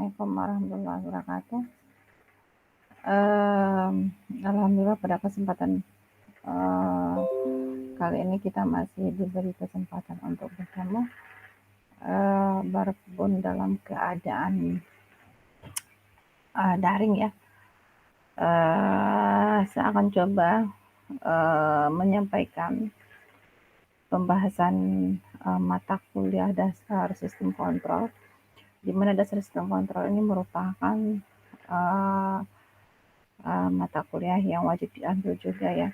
Assalamualaikum warahmatullahi wabarakatuh. Alhamdulillah pada kesempatan kali ini kita masih diberi kesempatan untuk bertemu berkebun dalam keadaan daring ya. Saya akan coba menyampaikan pembahasan mata kuliah dasar sistem kontrol, di mana dasar sistem kontrol ini merupakan mata kuliah yang wajib diambil juga ya.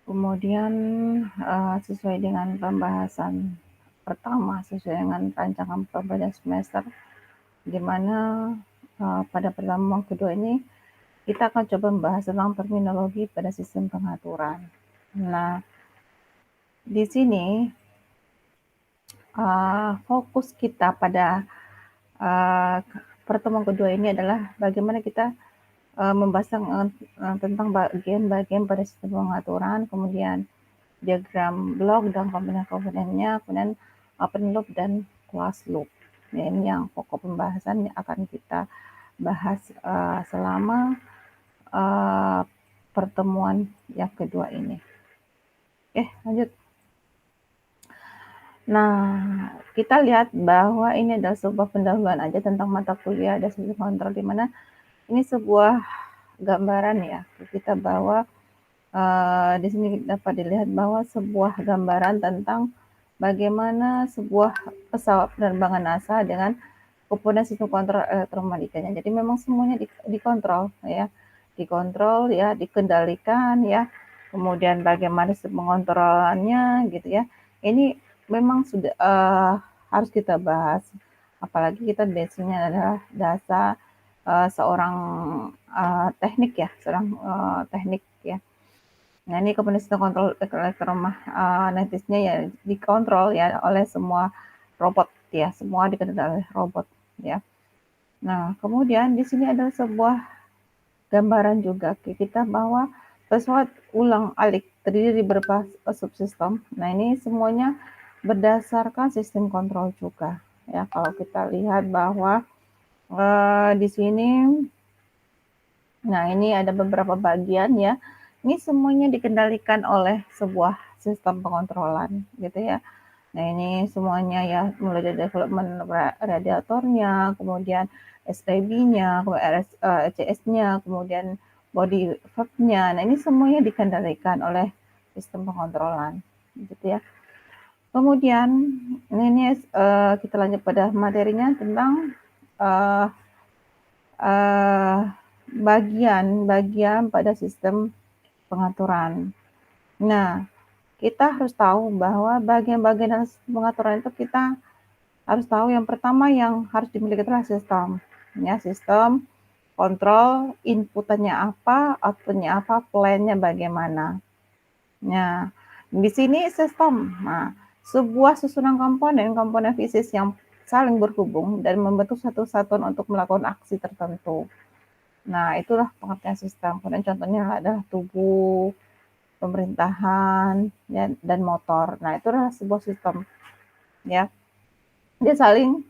Kemudian sesuai dengan pembahasan pertama, sesuai dengan rancangan pembelajaran semester, di mana pada pertemuan kedua ini kita akan coba membahas tentang terminologi pada sistem pengaturan. Nah, di sini fokus kita pada pertemuan kedua ini adalah bagaimana kita membahas tentang bagian-bagian pada sistem pengaturan, kemudian diagram blok dan komponen-komponennya, kemudian open loop dan closed loop. Ya, ini yang pokok pembahasan yang akan kita bahas selama pertemuan yang kedua ini. Oke, lanjut. Nah, kita lihat bahwa ini adalah sebuah pendahuluan aja tentang mata kuliah dasar sistem kontrol, di mana ini sebuah gambaran ya kita bahwa di sini dapat dilihat bahwa sebuah gambaran tentang bagaimana sebuah pesawat penerbangan NASA dengan komponen sistem kontrol elektromagnetikanya. Jadi memang semuanya dikontrol ya, dikendalikan ya. Kemudian bagaimana sistem pengontrolannya gitu ya. Ini memang sudah harus kita bahas. Apalagi kita basicnya adalah dasar seorang teknik ya, teknik ya. Nah, ini komponen sistem kontrol elektromagnetisnya ya dikontrol ya oleh semua robot ya, semua dikendalikan oleh robot ya. Nah, kemudian di sini ada sebuah gambaran juga kita bahwa pesawat ulang-alik terdiri dari beberapa subsistem. Nah, ini semuanya berdasarkan sistem kontrol juga ya. Kalau kita lihat bahwa di sini, nah ini ada beberapa bagian ya. Ini semuanya dikendalikan oleh sebuah sistem pengontrolan gitu ya. Nah ini semuanya ya, mulai dari development radiatornya, kemudian SPB-nya, ECS-nya, kemudian body valve-nya. Nah ini semuanya dikendalikan oleh sistem pengontrolan gitu ya. Kemudian ini kita lanjut pada materinya tentang bagian-bagian pada sistem pengaturan. Nah, kita harus tahu bahwa bagian-bagian dalam sistem pengaturan itu kita harus tahu yang pertama yang harus dimiliki adalah sistem. Ya, sistem kontrol, inputannya apa, outputnya apa, plan-nya bagaimana. Nah, di sini sistem. Nah, sebuah susunan komponen fisik yang saling berhubung dan membentuk satu satuan untuk melakukan aksi tertentu. Nah, itulah pengertian sistem. Kemudian contohnya adalah tubuh, pemerintahan, ya, dan motor. Nah, itu adalah sebuah sistem. Ya, dia saling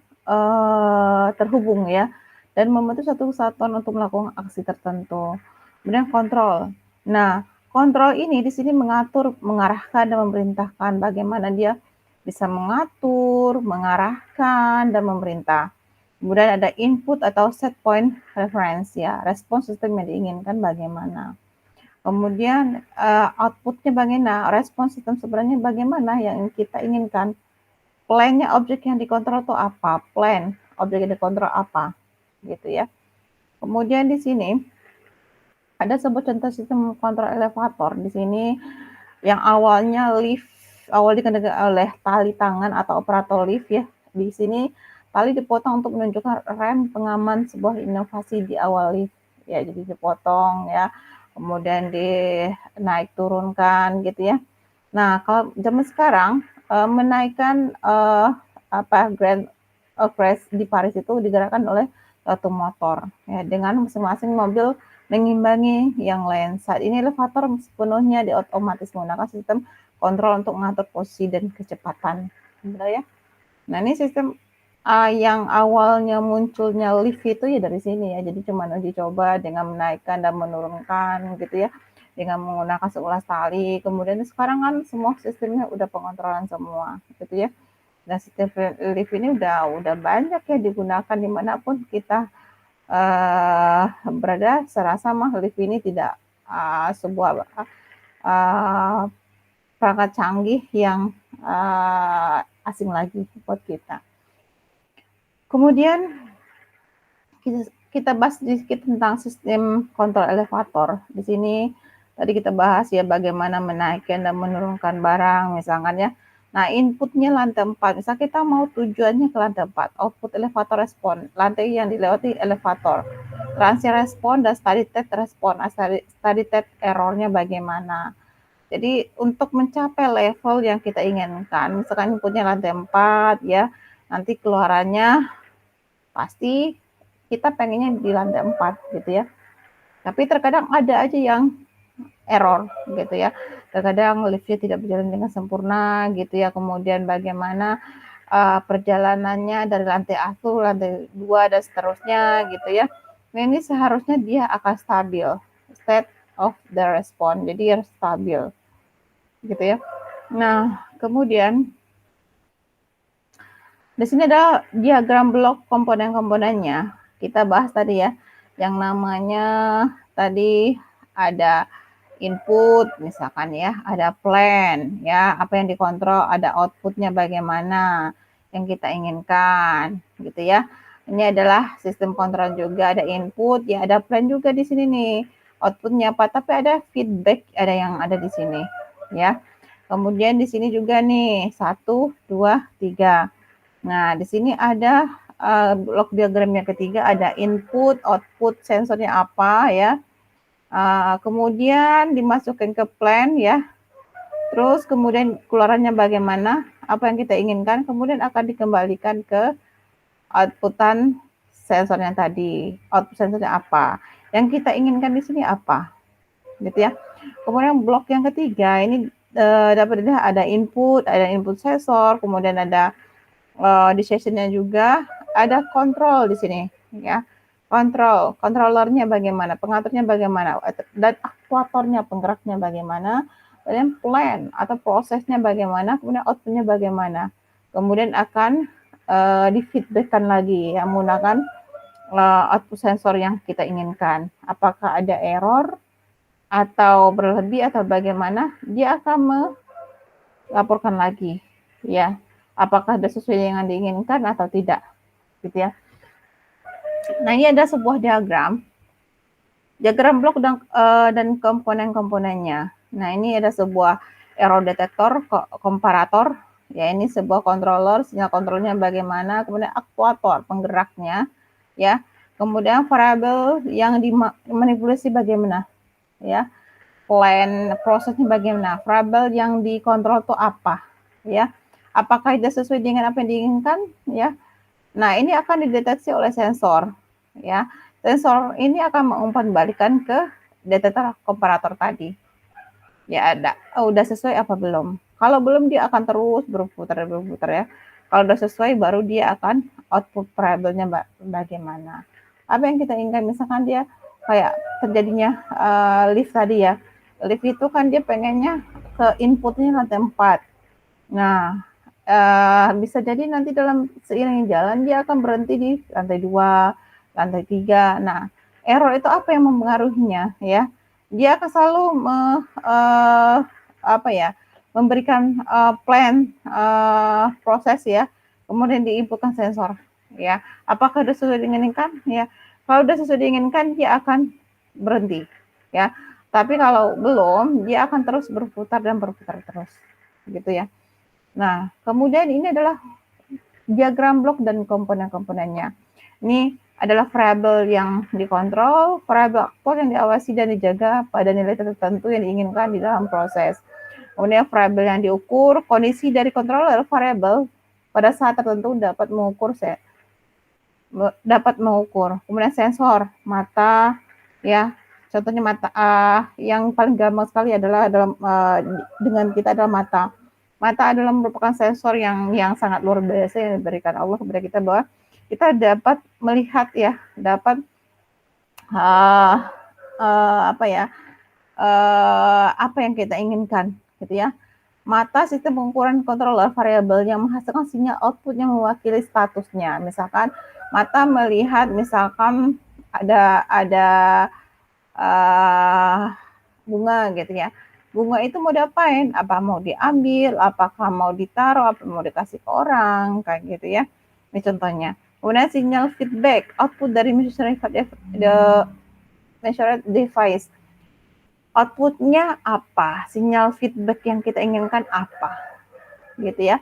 terhubung ya, dan membentuk satu kesatuan untuk melakukan aksi tertentu. Kemudian kontrol. Nah, kontrol ini di sini mengatur, mengarahkan, dan memerintahkan bagaimana dia bisa mengatur, mengarahkan, dan memerintah. Kemudian ada input atau set point reference ya, respons sistem yang diinginkan bagaimana. Kemudian outputnya bagaimana, respons sistem sebenarnya bagaimana yang kita inginkan. Plan-nya objek yang dikontrol itu apa, plan objek yang dikontrol apa, gitu ya. Kemudian di sini ada sebuah contoh sistem kontrol elevator. Di sini yang awalnya lift, awal dikendalikan oleh tali tangan atau operator lift ya. Di sini tali dipotong untuk menunjukkan rem pengaman sebuah inovasi di awal lift. Ya, jadi dipotong ya. Kemudian dinaik turunkan gitu ya. Nah, kalau zaman sekarang menaikkan Grand Prix di Paris itu digerakkan oleh satu motor ya, dengan masing-masing mobil mengimbangi yang lain. Saat ini elevator sepenuhnya diotomatis menggunakan sistem kontrol untuk mengatur posisi dan kecepatan. Benar ya? Nah, ini sistem yang awalnya munculnya lift itu ya dari sini ya. Jadi cuma uji coba dengan menaikkan dan menurunkan gitu ya, dengan menggunakan seulas tali. Kemudian sekarang kan semua sistemnya udah pengontrolan semua gitu ya. Dan sistem lift ini udah banyak ya digunakan dimanapun kita berada. Saya rasa mah lift ini tidak sebuah perangkat canggih yang asing lagi buat kita. Kemudian kita bahas sedikit tentang sistem kontrol elevator. Di sini tadi kita bahas ya bagaimana menaikkan dan menurunkan barang misalkan ya. Nah, inputnya lantai 4. Misal kita mau tujuannya ke lantai 4, output elevator respon, lantai yang dilewati elevator. Transient respon dan steady state respon. Steady state errornya bagaimana. Jadi untuk mencapai level yang kita inginkan, misalkan inputnya lantai 4 ya, nanti keluarannya pasti kita pengennya di lantai 4 gitu ya. Tapi terkadang ada aja yang error gitu ya. Terkadang liftnya tidak berjalan dengan sempurna gitu ya. Kemudian bagaimana perjalanannya dari lantai 1, lantai 2 dan seterusnya gitu ya. Nah, ini seharusnya dia akan stabil, state of the response. Jadi harus stabil gitu ya. Nah, kemudian di sini ada diagram blok komponen-komponennya. Kita bahas tadi ya, yang namanya tadi ada input misalkan ya, ada plan ya, apa yang dikontrol, ada outputnya bagaimana yang kita inginkan gitu ya. Ini adalah sistem kontrol juga, ada input ya, ada plan juga di sini nih. Outputnya apa? Tapi ada feedback, ada yang ada di sini ya. Kemudian di sini juga nih 1, 2, 3. Nah, di sini ada blok diagram yang ketiga, ada input, output, sensornya apa ya. Kemudian dimasukkan ke plan ya. Terus kemudian keluarannya bagaimana, apa yang kita inginkan, kemudian akan dikembalikan ke outputan sensornya tadi. Output sensornya apa? Yang kita inginkan di sini apa? Gitu ya. Kemudian blok yang ketiga ini dapat dilihat ada input sensor, kemudian ada di sessionnya juga ada kontrol di sini ya. Controllernya bagaimana, pengaturnya bagaimana, dan aktuatornya, penggeraknya bagaimana, dan plan atau prosesnya bagaimana, kemudian outputnya bagaimana. Kemudian akan di-feedbackkan lagi ya menggunakan output sensor yang kita inginkan. Apakah ada error atau berlebih atau bagaimana, dia akan melaporkan lagi ya. Apakah sudah sesuai dengan diinginkan atau tidak gitu ya. Nah, ini ada sebuah diagram blok dan komponen-komponennya. Nah, ini ada sebuah error detector, komparator ya, ini sebuah controller, sinyal kontrolnya bagaimana, kemudian aktuator, penggeraknya ya, kemudian variabel yang dimanipulasi bagaimana ya, plan prosesnya bagaimana, variabel yang dikontrol itu apa ya, apakah tidak sesuai dengan apa yang diinginkan ya. Nah, ini akan dideteksi oleh sensor ya. Sensor ini akan mengumpan-balikan ke detektor komparator tadi. Ya ada, udah sesuai apa belum. Kalau belum dia akan terus berputar ya. Kalau udah sesuai baru dia akan output variabelnya bagaimana. Apa yang kita inginkan, misalkan dia kayak terjadinya lift tadi ya. Lift itu kan dia pengennya ke inputnya lantai 4. Nah, bisa jadi nanti dalam seiring jalan dia akan berhenti di lantai 2, lantai 3. Nah, error itu apa yang mempengaruhinya ya? Dia akan selalu memberikan plan proses ya, kemudian diinputkan sensor ya. Apakah sudah sesuai diinginkan ya? Kalau sudah sesuai diinginkan dia akan berhenti ya. Tapi kalau belum, dia akan terus berputar dan berputar terus gitu ya. Nah, kemudian ini adalah diagram blok dan komponen-komponennya. Ini adalah variabel yang dikontrol, variabel aktor yang diawasi dan dijaga pada nilai tertentu yang diinginkan di dalam proses. Kemudian variabel yang diukur, kondisi dari controller variabel pada saat tertentu dapat mengukur. Kemudian sensor, mata, ya, contohnya mata yang paling gampang sekali adalah dengan kita adalah mata. mata adalah merupakan sensor yang sangat luar biasa yang diberikan Allah kepada kita, bahwa kita dapat melihat ya, dapat apa yang kita inginkan, gitu ya. Mata sistem pengukuran controller variabel yang menghasilkan sinyal output yang mewakili statusnya. Misalkan mata melihat, misalkan ada bunga gitu ya. Bunga itu mau diapain? Apa mau diambil? Apakah mau ditaruh? Apa mau dikasih ke orang? Kayak gitu ya. Ini contohnya. Kemudian sinyal feedback, output dari measuring device. Outputnya apa? Sinyal feedback yang kita inginkan apa? Gitu ya.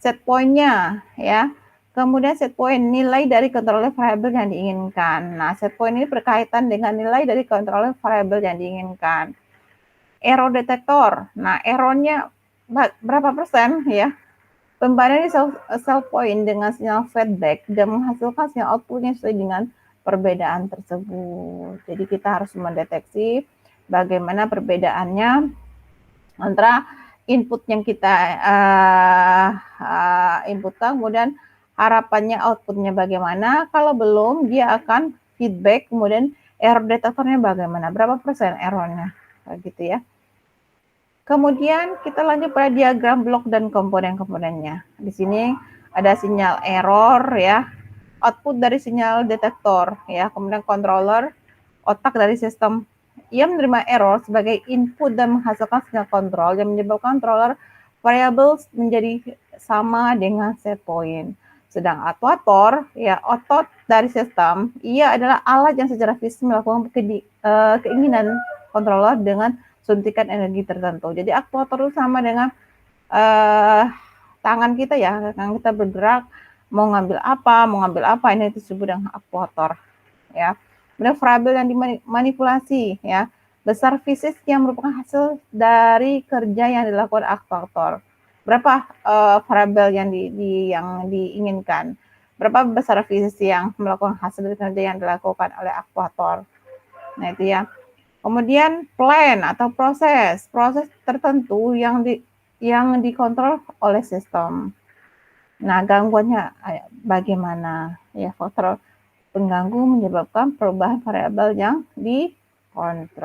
Set point-nya ya. Kemudian set point, nilai dari controller variable yang diinginkan. Nah, set point ini berkaitan dengan nilai dari controller variable yang diinginkan. Error detektor. Nah, errornya berapa persen ya? Pembanding cell point dengan sinyal feedback dan menghasilkan sinyal outputnya sesuai dengan perbedaan tersebut. Jadi kita harus mendeteksi bagaimana perbedaannya antara input yang kita inputkan, kemudian harapannya outputnya bagaimana. Kalau belum, dia akan feedback, kemudian error detektornya bagaimana, berapa persen errornya, gitu ya. Kemudian kita lanjut pada diagram blok dan komponen-komponennya. Di sini ada sinyal error ya, output dari sinyal detektor ya, kemudian controller, otak dari sistem. Ia menerima error sebagai input dan menghasilkan sinyal kontrol yang menyebabkan controller variable menjadi sama dengan set point. Sedang aktuator ya, otot dari sistem, ia adalah alat yang secara fisik melakukan keinginan controller dengan suntikan energi tertentu. Jadi aktuator itu sama dengan tangan kita ya, tangan kita bergerak, mau ngambil apa, ini disebut dengan aktuator ya. Kemudian variabel yang dimanipulasi ya, besar fisik yang merupakan hasil dari kerja yang dilakukan aktuator. Berapa variabel yang diinginkan? Berapa besar fisik yang melakukan hasil dari kerja yang dilakukan oleh aktuator? Nah itu ya. Kemudian plan atau proses tertentu yang dikontrol oleh sistem. Nah, gangguannya bagaimana? Ya, faktor pengganggu menyebabkan perubahan variabel yang dikontrol.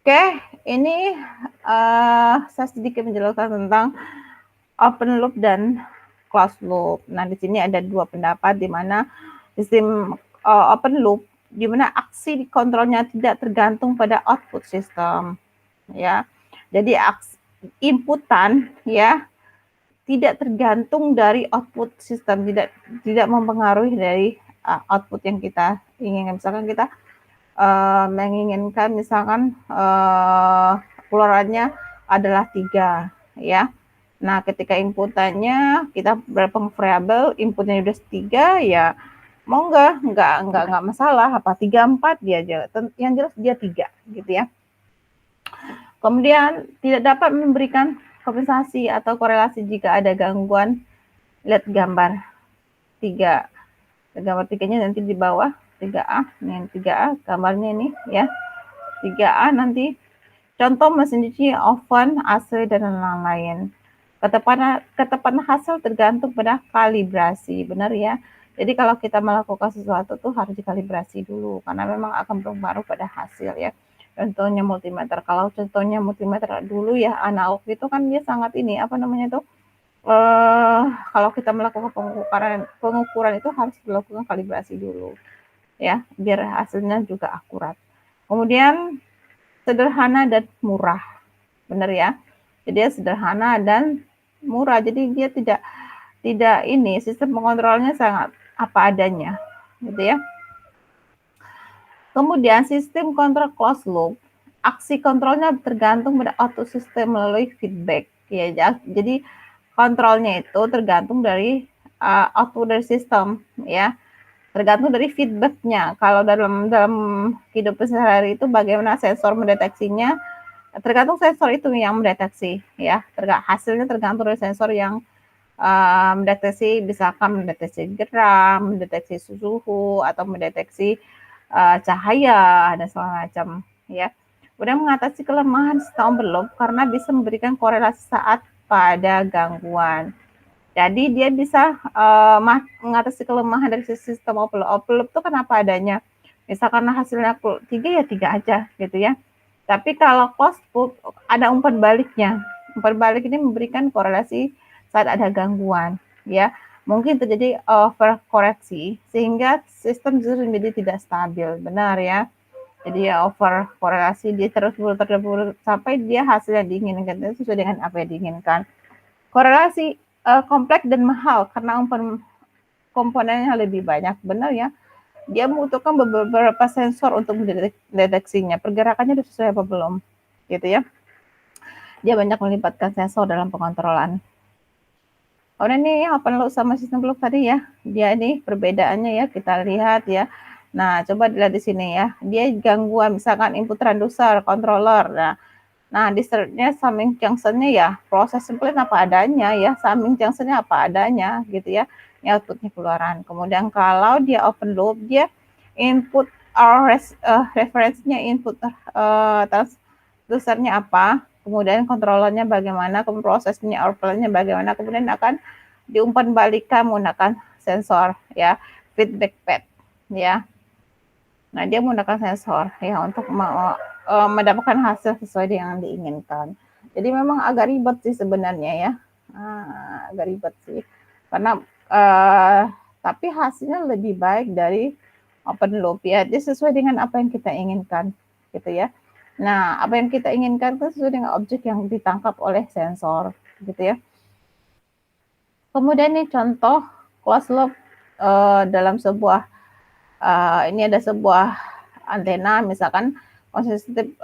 Oke, ini saya sedikit menjelaskan tentang open loop dan closed loop. Nah, di sini ada dua pendapat di mana sistem open loop di mana aksi kontrolnya tidak tergantung pada output sistem ya. Jadi inputan ya tidak tergantung dari output sistem, tidak mempengaruhi dari output yang kita inginkan. Misalkan kita menginginkan misalkan keluarannya adalah 3 ya. Nah, ketika inputannya kita berapa variabel, inputnya udah 3 ya, mau nggak masalah, apa 3, 4 dia aja, yang jelas dia 3 gitu ya. Kemudian tidak dapat memberikan kompensasi atau korelasi jika ada gangguan. Lihat gambar 3. Gambar 3-nya nanti di bawah 3A, ini 3A gambarnya ini ya. 3A nanti contoh mesin cuci, oven, AC dan lain-lain. Ketepatan hasil tergantung pada kalibrasi, benar ya. Jadi kalau kita melakukan sesuatu tuh harus dikalibrasi dulu karena memang akan berpengaruh pada hasil ya. Contohnya multimeter. Kalau contohnya multimeter dulu ya analog itu kan dia sangat ini apa namanya tuh kalau kita melakukan pengukuran itu harus dilakukan kalibrasi dulu ya biar hasilnya juga akurat. Kemudian sederhana dan murah, benar ya. Jadi sederhana dan murah. Jadi dia tidak ini sistem pengontrolnya sangat apa adanya, gitu ya. Kemudian sistem kontrol closed loop, aksi kontrolnya tergantung pada output sistem melalui feedback ya. Jadi kontrolnya itu tergantung dari output dari sistem ya. Tergantung dari feedbacknya. Kalau dalam kehidupan sehari-hari itu bagaimana sensor mendeteksinya, tergantung sensor itu yang mendeteksi ya. Hasilnya tergantung dari sensor yang mendeteksi, misalkan mendeteksi geram, mendeteksi suhu atau mendeteksi cahaya dan segala macam ya. Kemudian mengatasi kelemahan sistem open loop karena bisa memberikan korelasi saat pada gangguan. Jadi dia bisa mengatasi kelemahan dari sistem open loop. Open loop itu kan apa adanya. Misalkan hasilnya 3 ya 3 aja gitu ya. Tapi kalau closed loop ada umpan baliknya. Umpan balik ini memberikan korelasi saat ada gangguan ya. Mungkin terjadi overkoreksi sehingga sistem justru menjadi tidak stabil. Benar ya. Jadi ya over korelasi dia terus sampai dia hasil yang diinginkan sesuai dengan apa yang diinginkan. Korelasi kompleks dan mahal karena komponennya lebih banyak, benar ya. Dia membutuhkan beberapa sensor untuk mendeteksinya. Pergerakannya sudah sesuai apa belum, gitu ya. Dia banyak melibatkan sensor dalam pengontrolan. Kemudian ini open loop sama sistem loop tadi ya, dia ini perbedaannya ya kita lihat ya. Nah, coba dilihat di sini ya. Dia gangguan misalkan input transducer, controller. Nah, disertnya summing junction-nya ya proses simpelin apa adanya ya, summing junction-nya apa adanya gitu ya. Ini outputnya keluaran. Kemudian kalau dia open loop, dia input reference-nya input transducer-nya apa, kemudian controller-nya bagaimana, kemudian prosesnya output-nya bagaimana, kemudian akan diumpan balikan menggunakan sensor ya, feedback pad ya. Nah, dia menggunakan sensor ya untuk mendapatkan hasil sesuai dengan yang diinginkan. Jadi memang agak ribet sih sebenarnya ya, agak ribet sih. Karena tapi hasilnya lebih baik dari open loop ya. Dia sesuai dengan apa yang kita inginkan, gitu ya. Nah, apa yang kita inginkan itu sesuai dengan objek yang ditangkap oleh sensor, gitu ya. Kemudian nih contoh closed loop dalam sebuah ini ada sebuah antena misalkan konsisten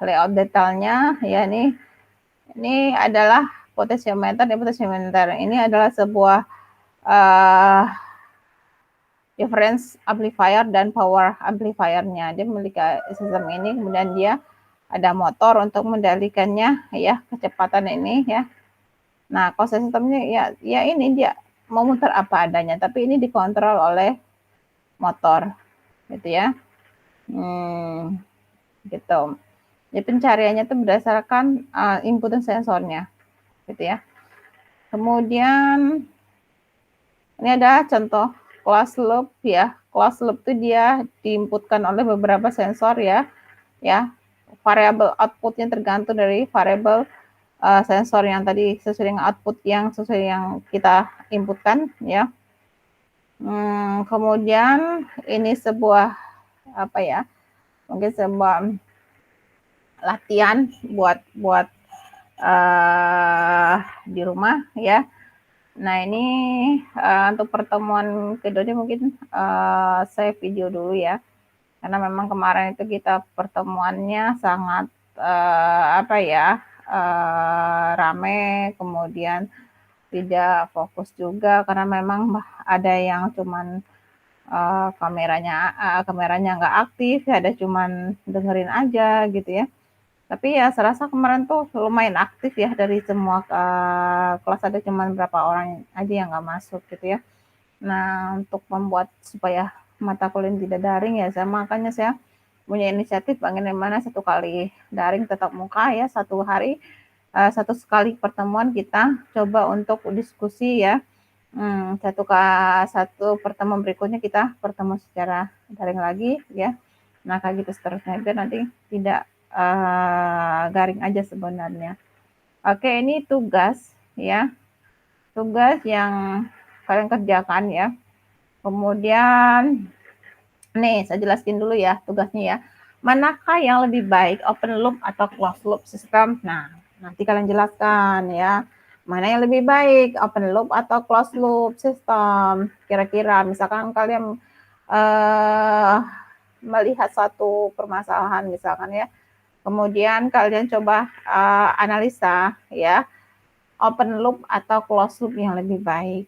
layout detailnya ya ini adalah potensiometer dan potensiometer ini adalah sebuah difference amplifier dan power amplifiernya. Dia memiliki sistem ini, kemudian dia ada motor untuk mengendalikannya ya kecepatan ini ya. Nah, konsep sistemnya ya ini dia memutar apa adanya, tapi ini dikontrol oleh motor gitu ya. Gitu. Jadi pencariannya itu berdasarkan input dan sensornya gitu ya. Kemudian ini ada contoh closed loop ya. Closed loop itu dia diinputkan oleh beberapa sensor ya. Variabel outputnya tergantung dari variabel sensor yang tadi sesuai dengan output yang sesuai yang kita inputkan ya. Kemudian ini sebuah apa ya? Mungkin sebuah latihan buat di rumah ya. Nah ini untuk pertemuan keduanya mungkin saya video dulu ya, karena memang kemarin itu kita pertemuannya sangat apa ya rame, kemudian tidak fokus juga karena memang ada yang cuman kameranya nggak aktif, ada cuman dengerin aja gitu ya. Tapi ya serasa kemarin tuh lumayan aktif ya dari semua kelas ada cuman berapa orang aja yang nggak masuk gitu ya. Nah untuk membuat supaya mata kuliah tidak daring ya makanya saya punya inisiatif bagaimana 1 kali daring tetap muka ya 1 hari 1 sekali pertemuan kita coba untuk diskusi ya. Satu pertemuan berikutnya kita pertemuan secara daring lagi ya. Nah kayak gitu seterusnya biar nanti tidak garing aja sebenarnya. Oke, ini tugas ya. Tugas yang kalian kerjakan ya. Kemudian nih saya jelasin dulu ya tugasnya ya. Manakah yang lebih baik open loop atau closed loop system? Nah, nanti kalian jelaskan ya. Mana yang lebih baik open loop atau closed loop system? Kira-kira misalkan kalian melihat satu permasalahan misalkan ya. Kemudian kalian coba analisa ya, open loop atau closed loop yang lebih baik,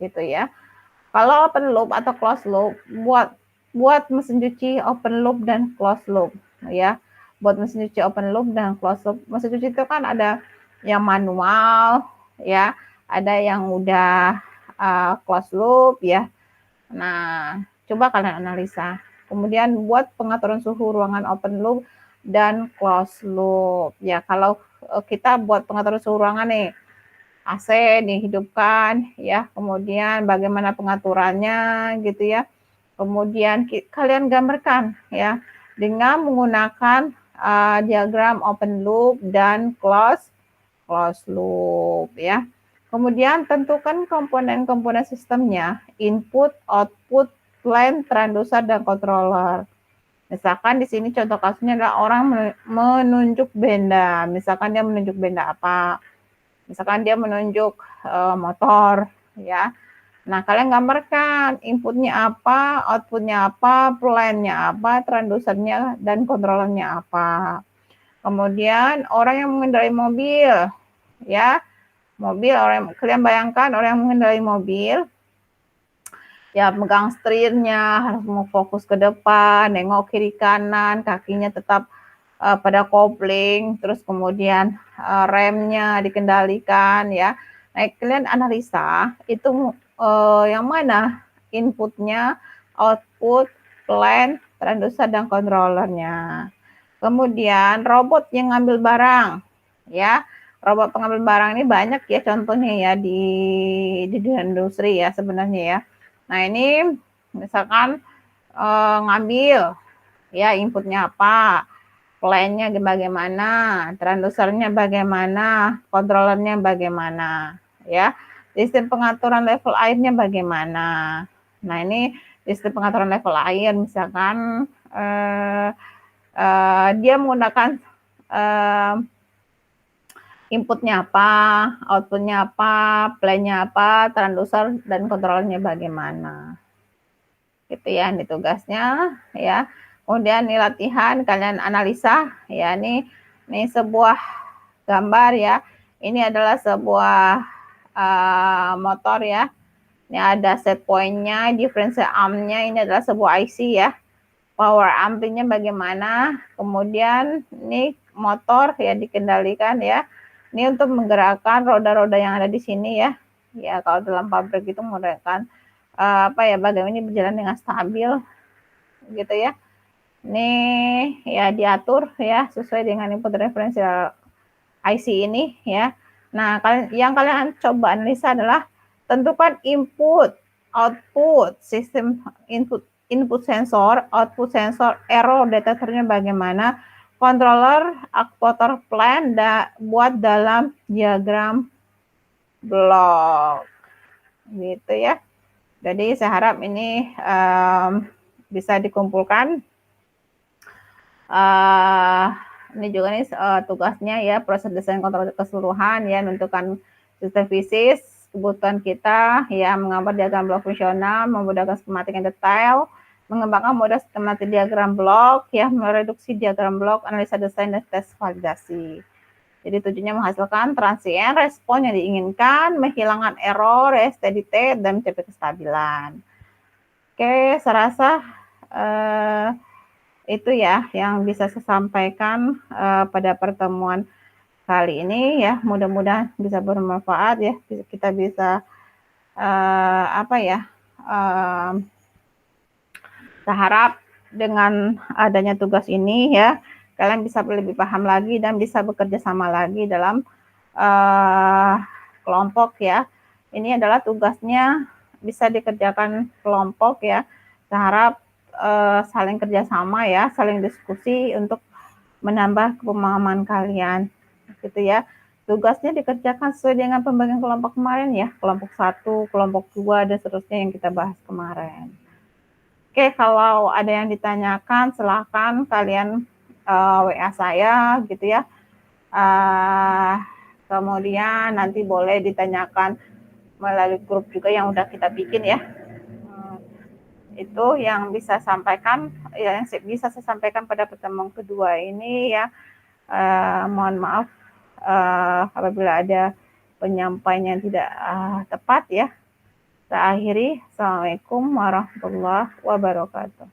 gitu ya. Kalau open loop atau closed loop, buat mesin cuci open loop dan closed loop, ya. Buat mesin cuci open loop dan closed loop, mesin cuci itu kan ada yang manual, ya, ada yang udah closed loop, ya. Nah, coba kalian analisa. Kemudian buat pengaturan suhu ruangan open loop dan closed loop. Ya, kalau kita buat pengaturan suhu ruangan nih, AC dihidupkan ya, kemudian bagaimana pengaturannya gitu ya. Kemudian kalian gambarkan ya dengan menggunakan diagram open loop dan closed loop ya. Kemudian tentukan komponen-komponen sistemnya, input, output, plan, transducer, dan controller. Misalkan di sini contoh kasusnya adalah orang menunjuk benda. Misalkan dia menunjuk benda apa? Misalkan dia menunjuk motor, ya. Nah, kalian gambarkan inputnya apa, outputnya apa, plan-nya apa, transducernya, dan controllernya apa. Kemudian orang yang mengendarai mobil, ya, kalian bayangkan orang yang mengendarai mobil, ya megang setirnya, harus mau fokus ke depan, nengok kiri kanan, kakinya tetap pada kopling, terus kemudian remnya dikendalikan ya. Nah, kalian analisa itu yang mana inputnya, output, plan, transducer, dan controllernya. Kemudian robot yang ngambil barang, ya. Robot pengambil barang ini banyak ya contohnya ya di industri ya sebenarnya ya. Nah ini misalkan ngambil ya inputnya apa, plan-nya bagaimana, transducernya bagaimana, controllernya bagaimana, ya. Sistem pengaturan level airnya bagaimana. Nah ini sistem pengaturan level air misalkan dia menggunakan inputnya apa, outputnya apa, plan-nya apa, transducer dan controllernya bagaimana. Gitu ya, ini tugasnya ya. Kemudian ini latihan, kalian analisa ya. Ini sebuah gambar ya. Ini adalah sebuah motor ya. Ini ada set point-nya, differential arm-nya, ini adalah sebuah IC ya. Power ampli-nya bagaimana, kemudian ini motor ya dikendalikan ya. Ini untuk menggerakkan roda-roda yang ada di sini ya. Ya kalau dalam pabrik itu menggerakkan bagaimana ini berjalan dengan stabil gitu ya. Ini ya diatur ya sesuai dengan input referensial IC ini ya. Nah, yang kalian coba analisa adalah tentukan input, output, sistem input sensor, output sensor, error detektornya bagaimana, controller, actuator plan, buat dalam diagram blok gitu ya. Jadi saya harap ini bisa dikumpulkan. Ini juga nih tugasnya ya, proses desain kontrol keseluruhan ya, menentukan sistem fisis, kebutuhan kita ya, menggambar diagram blok fungsional, memudahkan skematik yang detail, mengembangkan model skematik diagram blok ya, mereduksi diagram blok, analisa desain dan tes validasi. Jadi tujuannya menghasilkan transient respon yang diinginkan, menghilangkan error, steady state, dan mencapai kestabilan. Oke, saya rasa itu ya yang bisa saya sampaikan pada pertemuan kali ini ya. Mudah-mudahan bisa bermanfaat ya. Kita bisa saya harap dengan adanya tugas ini ya, kalian bisa lebih paham lagi dan bisa bekerja sama lagi dalam kelompok ya. Ini adalah tugasnya bisa dikerjakan kelompok ya. Saya harap saling kerjasama ya, saling diskusi untuk menambah pemahaman kalian gitu ya. Tugasnya dikerjakan sesuai dengan pembagian kelompok kemarin ya, kelompok 1, kelompok 2, dan seterusnya yang kita bahas kemarin. Oke, kalau ada yang ditanyakan silahkan kalian WA saya gitu ya. Kemudian nanti boleh ditanyakan melalui grup juga yang udah kita bikin ya. Itu yang bisa sampaikan ya, yang bisa saya sampaikan pada pertemuan kedua ini ya. Mohon maaf apabila ada penyampaian yang tidak tepat ya. Saya akhiri. Assalamualaikum warahmatullahi wabarakatuh.